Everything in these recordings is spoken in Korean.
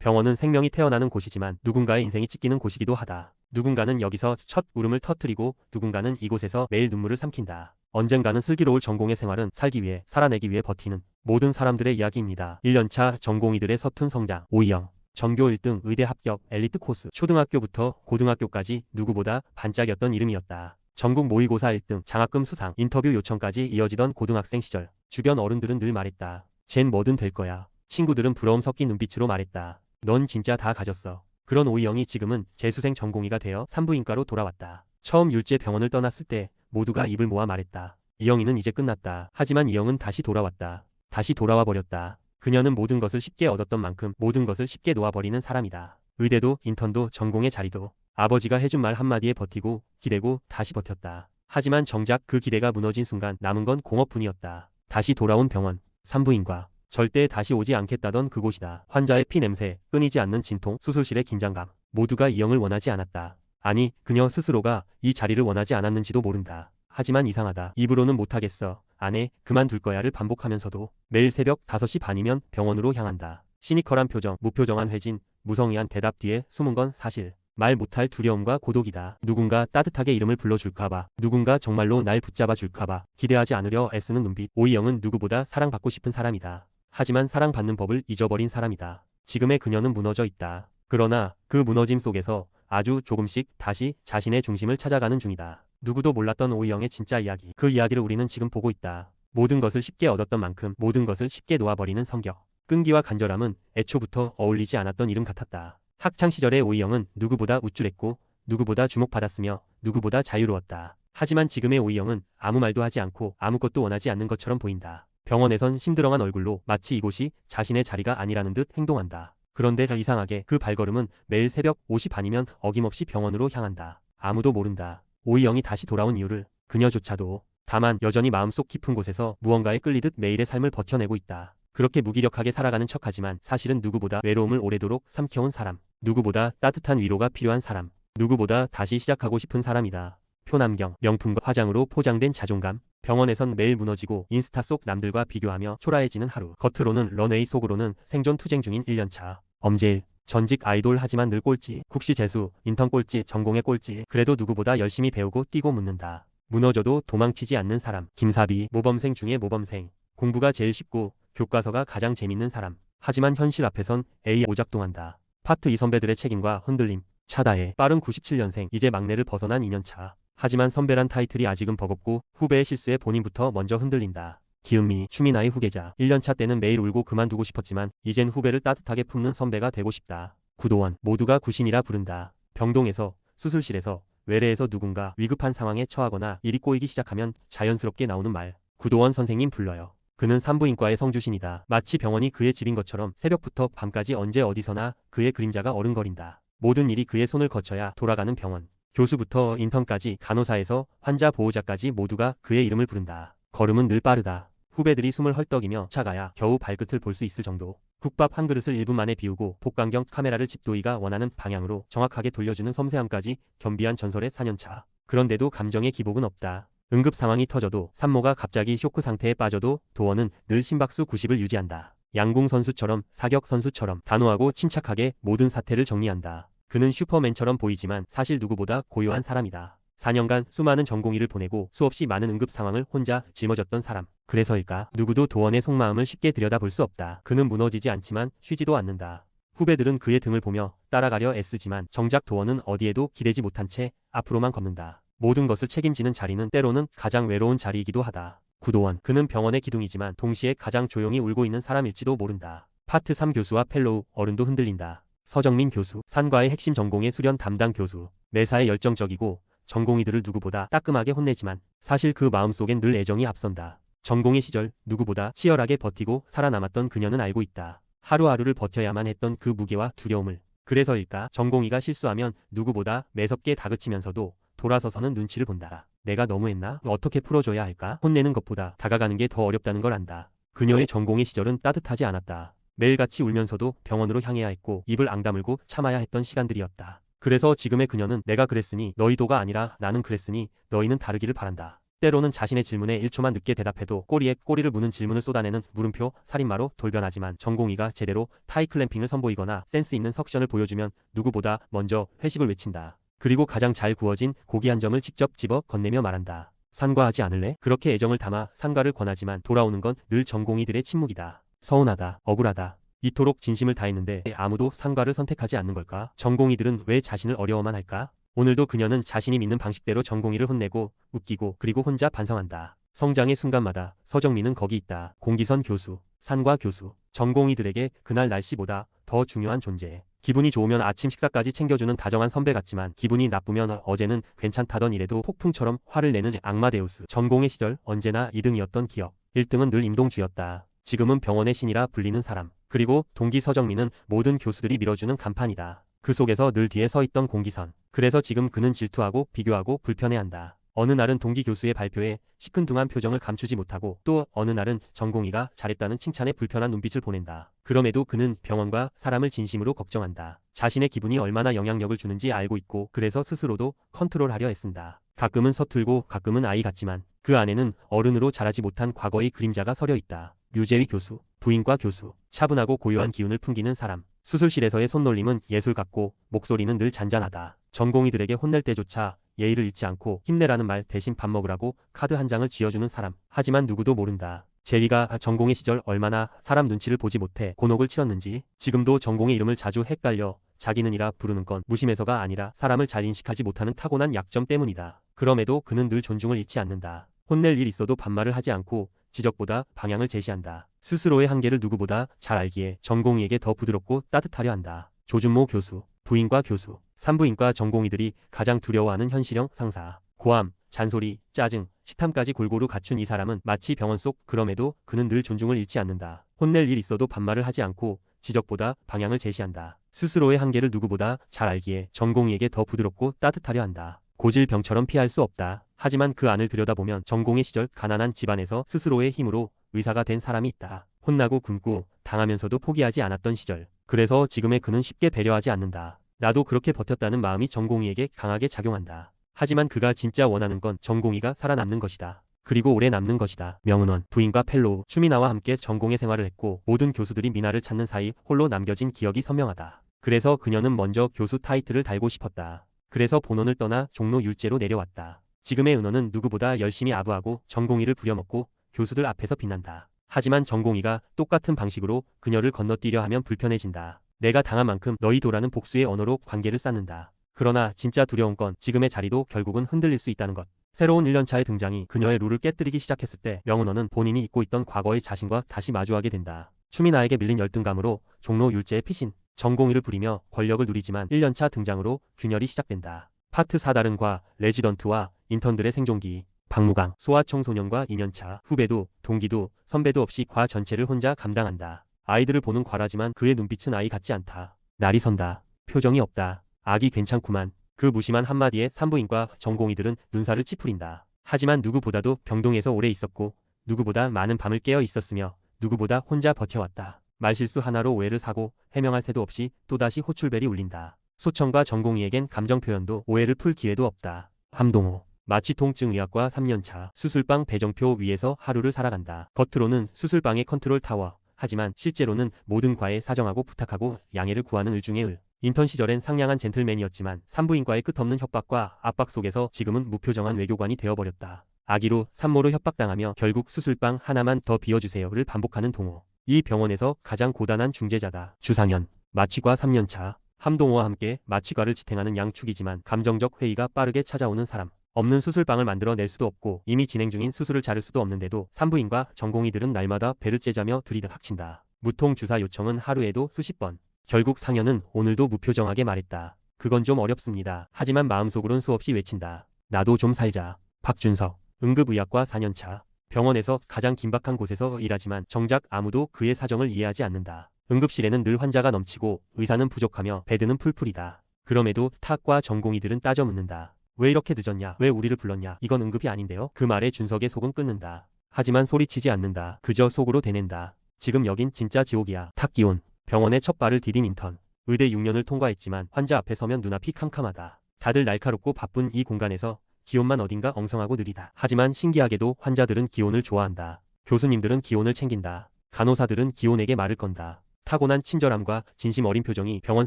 병원은 생명이 태어나는 곳이지만 누군가의 인생이 찢기는 곳이기도 하다. 누군가는 여기서 첫 울음을 터뜨리고 누군가는 이곳에서 매일 눈물을 삼킨다. 언젠가는 슬기로울 전공의 생활은 살기 위해 살아내기 위해 버티는 모든 사람들의 이야기입니다. 1년차 전공의들의 서툰 성장. 오이영 전교 1등 의대 합격 엘리트 코스. 초등학교부터 고등학교까지 누구보다 반짝였던 이름이었다. 전국 모의고사 1등 장학금 수상 인터뷰 요청까지 이어지던 고등학생 시절. 주변 어른들은 늘 말했다. 쟨 뭐든 될 거야. 친구들은 부러움 섞인 눈빛으로 말했다. 넌 진짜 다 가졌어. 그런 오이영이 지금은 재수생 전공의가 되어 산부인과로 돌아왔다. 처음 율제 병원을 떠났을 때 모두가 입을 모아 말했다. 이영이는 이제 끝났다. 하지만 이영은 다시 돌아왔다. 다시 돌아와 버렸다. 그녀는 모든 것을 쉽게 얻었던 만큼 모든 것을 쉽게 놓아버리는 사람이다. 의대도 인턴도 전공의 자리도 아버지가 해준 말 한마디에 버티고 기대고 다시 버텼다. 하지만 정작 그 기대가 무너진 순간 남은 건 공허뿐이었다. 다시 돌아온 병원, 산부인과. 절대 다시 오지 않겠다던 그곳이다. 환자의 피 냄새, 끊이지 않는 진통, 수술실의 긴장감. 모두가 이영을 원하지 않았다. 아니, 그녀 스스로가 이 자리를 원하지 않았는지도 모른다. 하지만 이상하다. 입으로는 못하겠어. 안 해. 그만둘 거야를 반복하면서도 매일 새벽 5시 반이면 병원으로 향한다. 시니컬한 표정, 무표정한 회진, 무성의한 대답 뒤에 숨은 건 사실. 말 못할 두려움과 고독이다. 누군가 따뜻하게 이름을 불러줄까봐, 누군가 정말로 날 붙잡아 줄까봐 기대하지 않으려 애쓰는 눈빛. 오이영은 누구보다 사랑받고 싶은 사람이다. 하지만 사랑받는 법을 잊어버린 사람이다. 지금의 그녀는 무너져 있다. 그러나 그 무너짐 속에서 아주 조금씩 다시 자신의 중심을 찾아가는 중이다. 누구도 몰랐던 오이영의 진짜 이야기. 그 이야기를 우리는 지금 보고 있다. 모든 것을 쉽게 얻었던 만큼 모든 것을 쉽게 놓아버리는 성격. 끈기와 간절함은 애초부터 어울리지 않았던 이름 같았다. 학창시절의 오이영은 누구보다 우쭐했고 누구보다 주목받았으며 누구보다 자유로웠다. 하지만 지금의 오이영은 아무 말도 하지 않고 아무것도 원하지 않는 것처럼 보인다. 병원에선 심드렁한 얼굴로 마치 이곳이 자신의 자리가 아니라는 듯 행동한다. 그런데 이상하게 그 발걸음은 매일 새벽 5시 반이면 어김없이 병원으로 향한다. 아무도 모른다. 오이영이 다시 돌아온 이유를. 그녀조차도. 다만 여전히 마음속 깊은 곳에서 무언가에 끌리듯 매일의 삶을 버텨내고 있다. 그렇게 무기력하게 살아가는 척하지만 사실은 누구보다 외로움을 오래도록 삼켜온 사람. 누구보다 따뜻한 위로가 필요한 사람. 누구보다 다시 시작하고 싶은 사람이다. 표남경, 명품과 화장으로 포장된 자존감. 병원에선 매일 무너지고 인스타 속 남들과 비교하며 초라해지는 하루. 겉으로는 런웨이, 속으로는 생존 투쟁 중인 1년차. 엄제일, 전직 아이돌 하지만 늘 꼴찌. 국시 재수, 인턴 꼴찌, 전공의 꼴찌. 그래도 누구보다 열심히 배우고 뛰고 묻는다. 무너져도 도망치지 않는 사람. 김사비, 모범생 중에 모범생. 공부가 제일 쉽고 교과서가 가장 재밌는 사람. 하지만 현실 앞에선 A 오작동한다. 파트 2 선배들의 책임과 흔들림. 차다해. 빠른 97년생, 이제 막내를 벗어난 2년차. 하지만 선배란 타이틀이 아직은 버겁고 후배의 실수에 본인부터 먼저 흔들린다. 기은미, 추미나의 후계자. 1년차 때는 매일 울고 그만두고 싶었지만 이젠 후배를 따뜻하게 품는 선배가 되고 싶다. 구도원, 모두가 구신이라 부른다. 병동에서, 수술실에서, 외래에서 누군가 위급한 상황에 처하거나 일이 꼬이기 시작하면 자연스럽게 나오는 말. 구도원 선생님 불러요. 그는 산부인과의 성주신이다. 마치 병원이 그의 집인 것처럼 새벽부터 밤까지 언제 어디서나 그의 그림자가 어른거린다. 모든 일이 그의 손을 거쳐야 돌아가는 병원. 교수부터 인턴까지 간호사에서 환자 보호자까지 모두가 그의 이름을 부른다. 걸음은 늘 빠르다. 후배들이 숨을 헐떡이며 차가야 겨우 발끝을 볼 수 있을 정도. 국밥 한 그릇을 1분 만에 비우고 복강경 카메라를 집도이가 원하는 방향으로 정확하게 돌려주는 섬세함까지 겸비한 전설의 4년차. 그런데도 감정의 기복은 없다. 응급 상황이 터져도, 산모가 갑자기 쇼크 상태에 빠져도 도원은 늘 심박수 90을 유지한다. 양궁 선수처럼, 사격 선수처럼 단호하고 침착하게 모든 사태를 정리한다. 그는 슈퍼맨처럼 보이지만 사실 누구보다 고요한 사람이다. 4년간 수많은 전공의를 보내고 수없이 많은 응급 상황을 혼자 짊어졌던 사람. 그래서일까? 누구도 도원의 속마음을 쉽게 들여다볼 수 없다. 그는 무너지지 않지만 쉬지도 않는다. 후배들은 그의 등을 보며 따라가려 애쓰지만 정작 도원은 어디에도 기대지 못한 채 앞으로만 걷는다. 모든 것을 책임지는 자리는 때로는 가장 외로운 자리이기도 하다. 구도원, 그는 병원의 기둥이지만 동시에 가장 조용히 울고 있는 사람일지도 모른다. 파트 3 교수와 펠로우, 어른도 흔들린다. 서정민 교수, 산과의 핵심 전공의 수련 담당 교수. 매사에 열정적이고 전공의들을 누구보다 따끔하게 혼내지만 사실 그 마음속엔 늘 애정이 앞선다. 전공의 시절 누구보다 치열하게 버티고 살아남았던 그녀는 알고 있다. 하루하루를 버텨야만 했던 그 무게와 두려움을. 그래서일까? 전공의가 실수하면 누구보다 매섭게 다그치면서도 돌아서서는 눈치를 본다. 내가 너무했나? 어떻게 풀어줘야 할까? 혼내는 것보다 다가가는 게 더 어렵다는 걸 안다. 그녀의 전공의 시절은 따뜻하지 않았다. 매일같이 울면서도 병원으로 향해야 했고 입을 앙다물고 참아야 했던 시간들이었다. 그래서 지금의 그녀는 내가 그랬으니 너희도가 아니라 나는 그랬으니 너희는 다르기를 바란다. 때로는 자신의 질문에 1초만 늦게 대답해도 꼬리에 꼬리를 무는 질문을 쏟아내는 물음표 살인마로 돌변하지만 전공의가 제대로 타이클램핑을 선보이거나 센스 있는 석션을 보여주면 누구보다 먼저 회식을 외친다. 그리고 가장 잘 구워진 고기 한 점을 직접 집어 건네며 말한다. 산과하지 않을래? 그렇게 애정을 담아 산과를 권하지만 돌아오는 건 늘 전공의들의 침묵이다. 서운하다. 억울하다. 이토록 진심을 다했는데 아무도 산과를 선택하지 않는 걸까? 전공의들은 왜 자신을 어려워만 할까? 오늘도 그녀는 자신이 믿는 방식대로 전공의를 혼내고 웃기고 그리고 혼자 반성한다. 성장의 순간마다 서정민은 거기 있다. 공기선 교수, 산과 교수, 전공의들에게 그날 날씨보다 더 중요한 존재. 기분이 좋으면 아침 식사까지 챙겨주는 다정한 선배 같지만 기분이 나쁘면 어제는 괜찮다던 일에도 폭풍처럼 화를 내는 악마데우스. 전공의 시절 언제나 2등이었던 기억. 1등은 늘 임동주였다. 지금은 병원의 신이라 불리는 사람. 그리고 동기 서정민은 모든 교수들이 밀어주는 간판이다. 그 속에서 늘 뒤에 서 있던 공기선. 그래서 지금 그는 질투하고 비교하고 불편해한다. 어느 날은 동기 교수의 발표에 시큰둥한 표정을 감추지 못하고 또 어느 날은 전공의가 잘했다는 칭찬에 불편한 눈빛을 보낸다. 그럼에도 그는 병원과 사람을 진심으로 걱정한다. 자신의 기분이 얼마나 영향력을 주는지 알고 있고 그래서 스스로도 컨트롤하려 애쓴다. 가끔은 서툴고 가끔은 아이 같지만 그 안에는 어른으로 자라지 못한 과거의 그림자가 서려 있다. 류재위 교수, 부인과 교수, 차분하고 고요한 기운을 풍기는 사람. 수술실에서의 손놀림은 예술 같고 목소리는 늘 잔잔하다. 전공의들에게 혼낼 때조차 예의를 잃지 않고 힘내라는 말 대신 밥 먹으라고 카드 한 장을 쥐어주는 사람. 하지만 누구도 모른다. 제위가 전공의 시절 얼마나 사람 눈치를 보지 못해 곤혹을 치렀는지. 지금도 전공의 이름을 자주 헷갈려 자기는 이라 부르는 건 무심해서가 아니라 사람을 잘 인식하지 못하는 타고난 약점 때문이다. 그럼에도 그는 늘 존중을 잃지 않는다. 혼낼 일 있어도 반말을 하지 않고 지적보다 방향을 제시한다. 스스로의 한계를 누구보다 잘 알기에 전공의에게 더 부드럽고 따뜻하려 한다. 조준모 교수, 부인과 교수, 산부인과 전공의들이 가장 두려워하는 현실형 상사. 고함, 잔소리, 짜증, 식탐까지 골고루 갖춘 이 사람은 마치 병원 속. 그럼에도 그는 늘 존중을 잃지 않는다. 혼낼 일 있어도 반말을 하지 않고 지적보다 방향을 제시한다. 스스로의 한계를 누구보다 잘 알기에 전공의에게 더 부드럽고 따뜻하려 한다. 고질병처럼 피할 수 없다. 하지만 그 안을 들여다보면 전공의 시절 가난한 집안에서 스스로의 힘으로 의사가 된 사람이 있다. 혼나고 굶고 당하면서도 포기하지 않았던 시절. 그래서 지금의 그는 쉽게 배려하지 않는다. 나도 그렇게 버텼다는 마음이 전공의에게 강하게 작용한다. 하지만 그가 진짜 원하는 건 전공의가 살아남는 것이다. 그리고 오래 남는 것이다. 명은원, 부인과 펠로우, 추미나와 함께 전공의 생활을 했고 모든 교수들이 미나를 찾는 사이 홀로 남겨진 기억이 선명하다. 그래서 그녀는 먼저 교수 타이틀을 달고 싶었다. 그래서 본원을 떠나 종로 율제로 내려왔다. 지금의 은원은 누구보다 열심히 아부하고 전공의를 부려먹고 교수들 앞에서 빛난다. 하지만 전공의가 똑같은 방식으로 그녀를 건너뛰려 하면 불편해진다. 내가 당한 만큼 너희도라는 복수의 언어로 관계를 쌓는다. 그러나 진짜 두려운 건 지금의 자리도 결국은 흔들릴 수 있다는 것. 새로운 1년차의 등장이 그녀의 룰을 깨뜨리기 시작했을 때 명은원은 본인이 잊고 있던 과거의 자신과 다시 마주하게 된다. 추미나에게 밀린 열등감으로 종로 율제의 피신, 전공의를 부리며 권력을 누리지만 1년차 등장으로 균열이 시작된다. 파트 사다른과 레지던트와 인턴들의 생존기, 박무강, 소아청소년과 2년차, 후배도, 동기도, 선배도 없이 과 전체를 혼자 감당한다. 아이들을 보는 과라지만 그의 눈빛은 아이 같지 않다. 날이 선다. 표정이 없다. 아기 괜찮구만. 그 무심한 한마디에 산부인과 전공의들은 눈살을 찌푸린다. 하지만 누구보다도 병동에서 오래 있었고 누구보다 많은 밤을 깨어 있었으며 누구보다 혼자 버텨왔다. 말실수 하나로 오해를 사고 해명할 새도 없이 또다시 호출벨이 울린다. 소청과 전공의에겐 감정 표현도 오해를 풀 기회도 없다. 함동호, 마취통증의학과 3년차, 수술방 배정표 위에서 하루를 살아간다. 겉으로는 수술방의 컨트롤 타워, 하지만 실제로는 모든 과에 사정하고 부탁하고 양해를 구하는 을 중의 을. 인턴 시절엔 상냥한 젠틀맨이었지만 산부인과의 끝없는 협박과 압박 속에서 지금은 무표정한 외교관이 되어버렸다. 아기로 산모로 협박당하며 결국 수술방 하나만 더 비워주세요를 반복하는 동호. 이 병원에서 가장 고단한 중재자다. 주상현, 마취과 3년차, 함동호와 함께 마취과를 지탱하는 양축이지만 감정적 회의가 빠르게 찾아오는 사람. 없는 수술방을 만들어낼 수도 없고 이미 진행 중인 수술을 자를 수도 없는데도 산부인과 전공의들은 날마다 배를 째자며 들이닥친다. 무통주사 요청은 하루에도 수십 번. 결국 상현은 오늘도 무표정하게 말했다. 그건 좀 어렵습니다. 하지만 마음속으론 수없이 외친다. 나도 좀 살자. 박준석, 응급의학과 4년차. 병원에서 가장 긴박한 곳에서 일하지만 정작 아무도 그의 사정을 이해하지 않는다. 응급실에는 늘 환자가 넘치고 의사는 부족하며 베드는 풀풀이다. 그럼에도 탁과 전공의들은 따져 묻는다. 왜 이렇게 늦었냐? 왜 우리를 불렀냐? 이건 응급이 아닌데요? 그 말에 준석의 속은 끓는다. 하지만 소리치지 않는다. 그저 속으로 대낸다. 지금 여긴 진짜 지옥이야. 탁기온, 병원에 첫 발을 디딘 인턴. 의대 6년을 통과했지만 환자 앞에 서면 눈앞이 캄캄하다. 다들 날카롭고 바쁜 이 공간에서 기혼만 어딘가 엉성하고 느리다. 하지만 신기하게도 환자들은 기혼을 좋아한다. 교수님들은 기혼을 챙긴다. 간호사들은 기혼에게 말을 건다. 타고난 친절함과 진심 어린 표정이 병원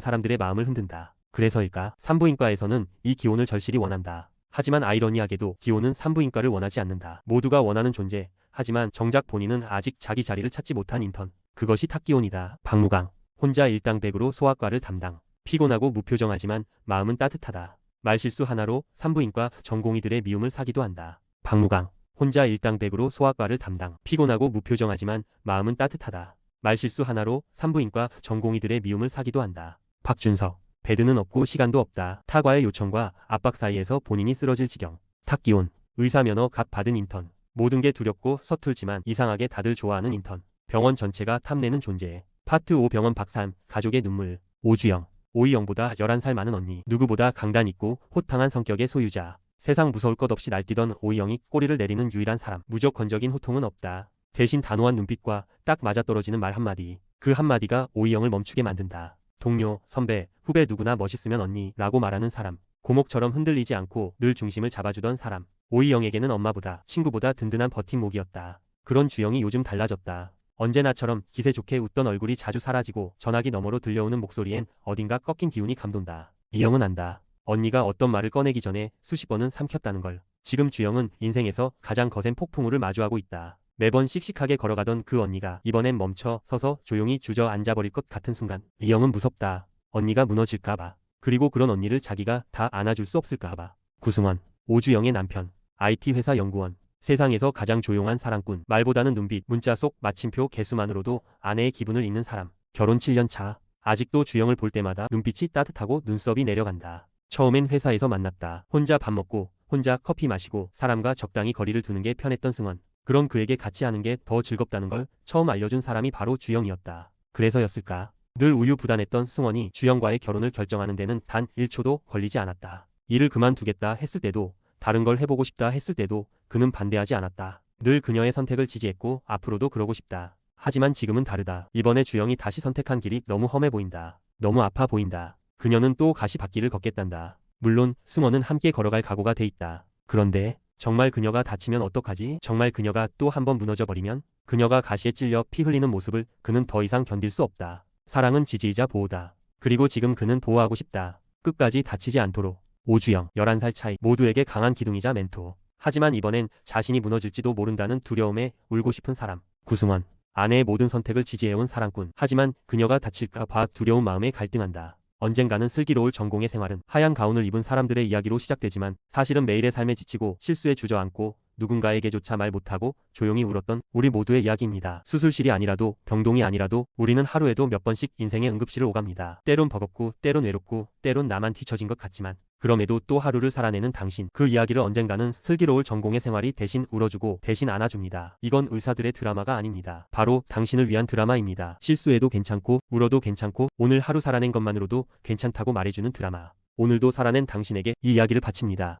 사람들의 마음을 흔든다. 그래서일까? 산부인과에서는 이 기혼을 절실히 원한다. 하지만 아이러니하게도 기혼은 산부인과를 원하지 않는다. 모두가 원하는 존재. 하지만 정작 본인은 아직 자기 자리를 찾지 못한 인턴. 그것이 탁기혼이다. 박무강. 혼자 일당백으로 소아과를 담당. 피곤하고 무표정하지만 마음은 따뜻하다. 말실수 하나로 산부인과 전공의들의 미움을 사기도 한다. 박무강. 혼자 일당백으로 소아과를 담당. 피곤하고 무표정하지만 마음은 따뜻하다. 말실수 하나로 산부인과 전공의들의 미움을 사기도 한다. 박준석. 베드는 없고 시간도 없다. 타과의 요청과 압박 사이에서 본인이 쓰러질 지경. 탁기혼. 의사면허 갓 받은 인턴. 모든 게 두렵고 서툴지만 이상하게 다들 좋아하는 인턴. 병원 전체가 탐내는 존재. 파트 5 병원 박산. 가족의 눈물. 오주영. 오이영보다 11살 많은 언니. 누구보다 강단 있고 호탕한 성격의 소유자. 세상 무서울 것 없이 날뛰던 오이영이 꼬리를 내리는 유일한 사람. 무조건적인 호통은 없다. 대신 단호한 눈빛과 딱 맞아떨어지는 말 한마디. 그 한마디가 오이영을 멈추게 만든다. 동료, 선배, 후배 누구나 멋있으면 언니라고 말하는 사람. 고목처럼 흔들리지 않고 늘 중심을 잡아주던 사람. 오이영에게는 엄마보다 친구보다 든든한 버팀목이었다. 그런 주영이 요즘 달라졌다. 언제나처럼 기세 좋게 웃던 얼굴이 자주 사라지고 전화기 너머로 들려오는 목소리엔 어딘가 꺾인 기운이 감돈다. 이영은 안다. 언니가 어떤 말을 꺼내기 전에 수십 번은 삼켰다는 걸. 지금 주영은 인생에서 가장 거센 폭풍우를 마주하고 있다. 매번 씩씩하게 걸어가던 그 언니가 이번엔 멈춰 서서 조용히 주저앉아버릴 것 같은 순간 이영은 무섭다. 언니가 무너질까봐. 그리고 그런 언니를 자기가 다 안아줄 수 없을까봐. 구승원. 오주영의 남편. IT 회사 연구원. 세상에서 가장 조용한 사랑꾼. 말보다는 눈빛, 문자 속 마침표 개수만으로도 아내의 기분을 읽는 사람. 결혼 7년 차. 아직도 주영을 볼 때마다 눈빛이 따뜻하고 눈썹이 내려간다. 처음엔 회사에서 만났다. 혼자 밥 먹고 혼자 커피 마시고 사람과 적당히 거리를 두는 게 편했던 승원. 그런 그에게 같이 하는 게 더 즐겁다는 걸 처음 알려준 사람이 바로 주영이었다. 그래서였을까? 늘 우유부단했던 승원이 주영과의 결혼을 결정하는 데는 단 1초도 걸리지 않았다. 일을 그만두겠다 했을 때도 다른 걸 해보고 싶다 했을 때도 그는 반대하지 않았다. 늘 그녀의 선택을 지지했고 앞으로도 그러고 싶다. 하지만 지금은 다르다. 이번에 주영이 다시 선택한 길이 너무 험해 보인다. 너무 아파 보인다. 그녀는 또 가시밭길을 걷겠단다. 물론 승원은 함께 걸어갈 각오가 돼 있다. 그런데 정말 그녀가 다치면 어떡하지? 정말 그녀가 또 한 번 무너져 버리면? 그녀가 가시에 찔려 피 흘리는 모습을 그는 더 이상 견딜 수 없다. 사랑은 지지이자 보호다. 그리고 지금 그는 보호하고 싶다. 끝까지 다치지 않도록. 오주영. 11살 차이. 모두에게 강한 기둥이자 멘토. 하지만 이번엔 자신이 무너질지도 모른다는 두려움에 울고 싶은 사람. 구승원. 아내의 모든 선택을 지지해온 사랑꾼. 하지만 그녀가 다칠까 봐 두려운 마음에 갈등한다. 언젠가는 슬기로울 전공의 생활은 하얀 가운을 입은 사람들의 이야기로 시작되지만 사실은 매일의 삶에 지치고 실수에 주저앉고 누군가에게조차 말 못하고 조용히 울었던 우리 모두의 이야기입니다. 수술실이 아니라도 병동이 아니라도 우리는 하루에도 몇 번씩 인생의 응급실을 오갑니다. 때론 버겁고 때론 외롭고 때론 나만 뒤처진 것 같지만 그럼에도 또 하루를 살아내는 당신. 그 이야기를 언젠가는 슬기로울 전공의 생활이 대신 울어주고 대신 안아줍니다. 이건 의사들의 드라마가 아닙니다. 바로 당신을 위한 드라마입니다. 실수해도 괜찮고 울어도 괜찮고 오늘 하루 살아낸 것만으로도 괜찮다고 말해주는 드라마. 오늘도 살아낸 당신에게 이 이야기를 바칩니다.